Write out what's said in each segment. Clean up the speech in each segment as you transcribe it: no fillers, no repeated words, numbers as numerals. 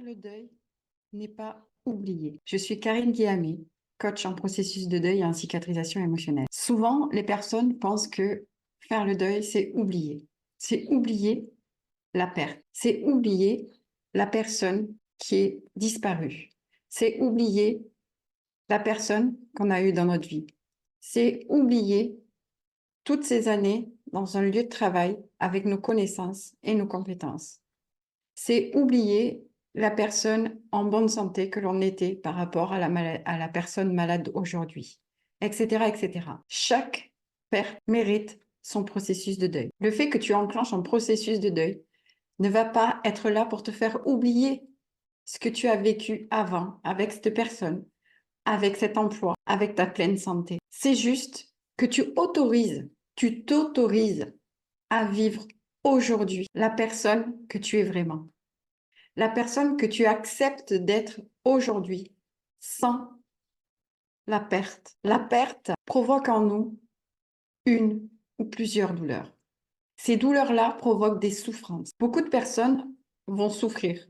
Le deuil n'est pas oublié. Je suis Karine Guillamé, coach en processus de deuil et en cicatrisation émotionnelle. Souvent, les personnes pensent que faire le deuil, c'est oublier. C'est oublier la perte. C'est oublier la personne qui est disparue. C'est oublier la personne qu'on a eue dans notre vie. C'est oublier toutes ces années dans un lieu de travail avec nos connaissances et nos compétences. C'est oublier la personne en bonne santé que l'on était par rapport à la personne malade aujourd'hui, etc., etc. Chaque perte mérite son processus de deuil. Le fait que tu enclenches un processus de deuil ne va pas être là pour te faire oublier ce que tu as vécu avant avec cette personne, avec cet emploi, avec ta pleine santé. C'est juste que tu t'autorises à vivre aujourd'hui la personne que tu es vraiment. La personne que tu acceptes d'être aujourd'hui, sans la perte. La perte provoque en nous une ou plusieurs douleurs. Ces douleurs-là provoquent des souffrances. Beaucoup de personnes vont souffrir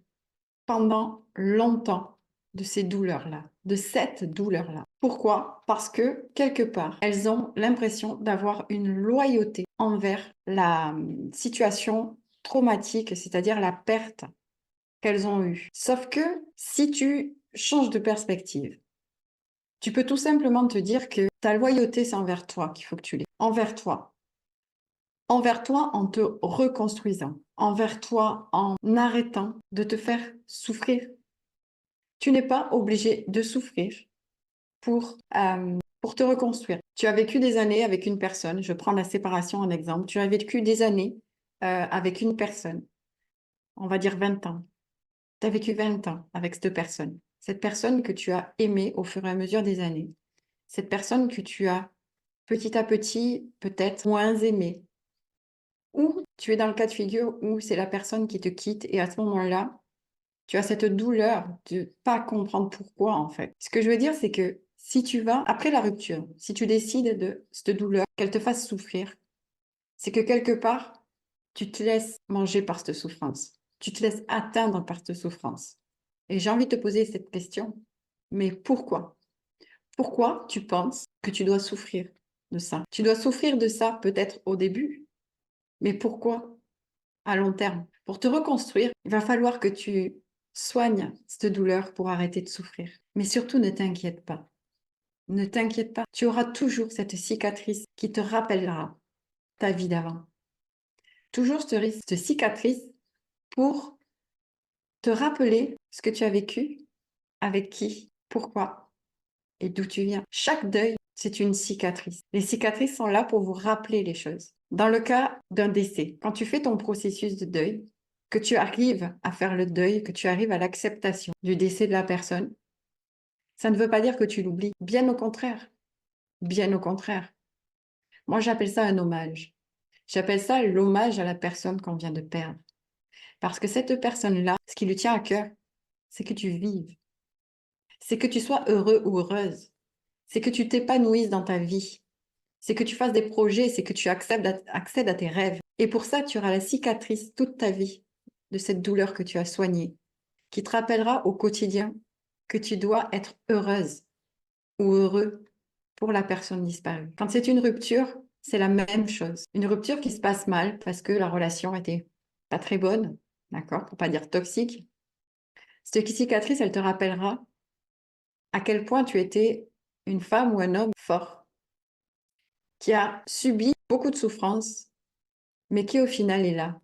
pendant longtemps de ces douleurs-là, de cette douleur-là. Pourquoi? Parce que, quelque part, elles ont l'impression d'avoir une loyauté envers la situation traumatique, c'est-à-dire la perte qu'elles ont eue. Sauf que si tu changes de perspective, tu peux tout simplement te dire que ta loyauté, c'est envers toi qu'il faut que tu l'aies. Envers toi. Envers toi en te reconstruisant. Envers toi en arrêtant de te faire souffrir. Tu n'es pas obligé de souffrir pour te reconstruire. Tu as vécu des années avec une personne, je prends la séparation en exemple, tu as vécu des années avec une personne, on va dire 20 ans. Tu as vécu 20 ans avec cette personne que tu as aimée au fur et à mesure des années, cette personne que tu as petit à petit peut-être moins aimée, ou tu es dans le cas de figure où c'est la personne qui te quitte et à ce moment-là, tu as cette douleur de pas comprendre pourquoi en fait. Ce que je veux dire, c'est que si tu vas, après la rupture, si tu décides de cette douleur, qu'elle te fasse souffrir, c'est que quelque part, tu te laisses manger par cette souffrance. Tu te laisses atteindre par cette souffrance. Et j'ai envie de te poser cette question. Mais pourquoi? Pourquoi tu penses que tu dois souffrir de ça? Tu dois souffrir de ça peut-être au début, mais pourquoi à long terme? Pour te reconstruire, il va falloir que tu soignes cette douleur pour arrêter de souffrir. Mais surtout, ne t'inquiète pas. Ne t'inquiète pas. Tu auras toujours cette cicatrice qui te rappellera ta vie d'avant. Toujours cette cicatrice pour te rappeler ce que tu as vécu, avec qui, pourquoi et d'où tu viens. Chaque deuil, c'est une cicatrice. Les cicatrices sont là pour vous rappeler les choses. Dans le cas d'un décès, quand tu fais ton processus de deuil, que tu arrives à faire le deuil, que tu arrives à l'acceptation du décès de la personne, ça ne veut pas dire que tu l'oublies. Bien au contraire. Bien au contraire. Moi, j'appelle ça un hommage. J'appelle ça l'hommage à la personne qu'on vient de perdre. Parce que cette personne-là, ce qui lui tient à cœur, c'est que tu vives. C'est que tu sois heureux ou heureuse. C'est que tu t'épanouisses dans ta vie. C'est que tu fasses des projets, c'est que tu accèdes à tes rêves. Et pour ça, tu auras la cicatrice toute ta vie de cette douleur que tu as soignée, qui te rappellera au quotidien que tu dois être heureuse ou heureux pour la personne disparue. Quand c'est une rupture, c'est la même chose. Une rupture qui se passe mal parce que la relation était pas très bonne, d'accord, pour pas dire toxique. Cette cicatrice, elle te rappellera à quel point tu étais une femme ou un homme fort, qui a subi beaucoup de souffrances, mais qui au final est là.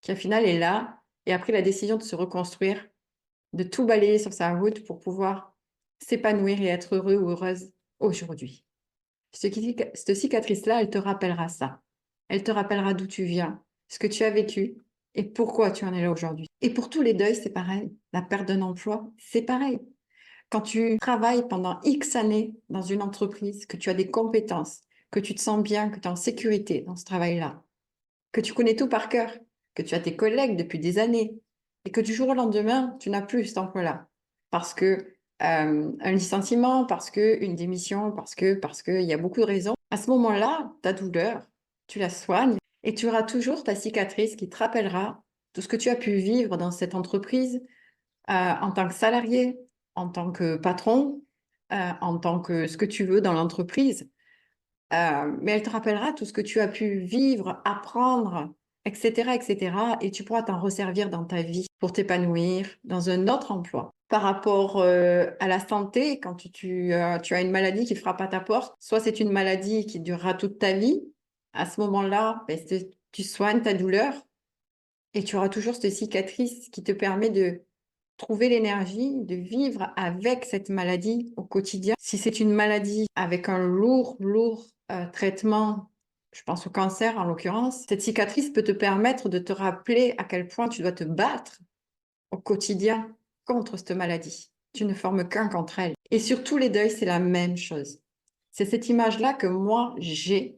Qui au final est là et a pris la décision de se reconstruire, de tout balayer sur sa route pour pouvoir s'épanouir et être heureux ou heureuse aujourd'hui. Cette cicatrice-là, elle te rappellera ça. Elle te rappellera d'où tu viens, ce que tu as vécu et pourquoi tu en es là aujourd'hui. Et pour tous les deuils, c'est pareil. La perte d'un emploi, c'est pareil. Quand tu travailles pendant X années dans une entreprise, que tu as des compétences, que tu te sens bien, que tu es en sécurité dans ce travail-là, que tu connais tout par cœur, que tu as tes collègues depuis des années, et que du jour au lendemain, tu n'as plus cet emploi-là. Parce que un licenciement, parce que une démission, parce que il y a beaucoup de raisons. À ce moment-là, ta douleur, tu la soignes et tu auras toujours ta cicatrice qui te rappellera tout ce que tu as pu vivre dans cette entreprise, en tant que salarié, en tant que patron, en tant que ce que tu veux dans l'entreprise. Mais elle te rappellera tout ce que tu as pu vivre, apprendre, etc., etc. Et tu pourras t'en resservir dans ta vie pour t'épanouir dans un autre emploi. Par rapport à la santé, quand tu as une maladie qui frappe à ta porte, soit c'est une maladie qui durera toute ta vie. À ce moment-là, ben, tu soignes ta douleur et tu auras toujours cette cicatrice qui te permet de trouver l'énergie de vivre avec cette maladie au quotidien. Si c'est une maladie avec un lourd traitement, je pense au cancer en l'occurrence, cette cicatrice peut te permettre de te rappeler à quel point tu dois te battre au quotidien contre cette maladie. Tu ne formes qu'un contre elle. Et sur tous les deuils, c'est la même chose. C'est cette image-là que moi, j'ai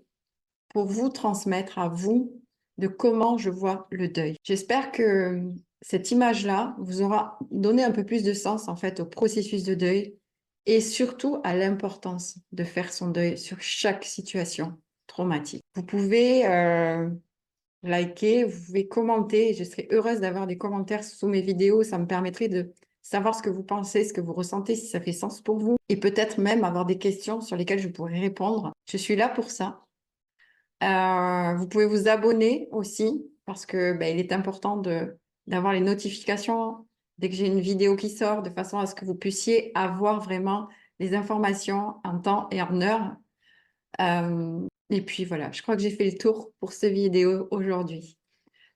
pour vous transmettre à vous de comment je vois le deuil. J'espère que cette image-là vous aura donné un peu plus de sens en fait au processus de deuil et surtout à l'importance de faire son deuil sur chaque situation traumatique. Vous pouvez liker, vous pouvez commenter. Je serais heureuse d'avoir des commentaires sous mes vidéos. Ça me permettrait de savoir ce que vous pensez, ce que vous ressentez, si ça fait sens pour vous et peut-être même avoir des questions sur lesquelles je pourrais répondre. Je suis là pour ça. Vous pouvez vous abonner aussi parce que ben, il est important d'avoir les notifications dès que j'ai une vidéo qui sort, de façon à ce que vous puissiez avoir vraiment les informations en temps et en heure. Et puis voilà, je crois que j'ai fait le tour pour cette vidéo aujourd'hui.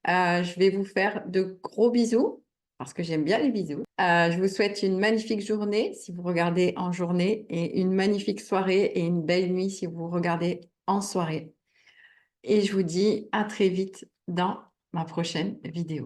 Je vais vous faire de gros bisous parce que j'aime bien les bisous. Je vous souhaite une magnifique journée si vous regardez en journée et une magnifique soirée et une belle nuit si vous regardez en soirée. Et je vous dis à très vite dans ma prochaine vidéo.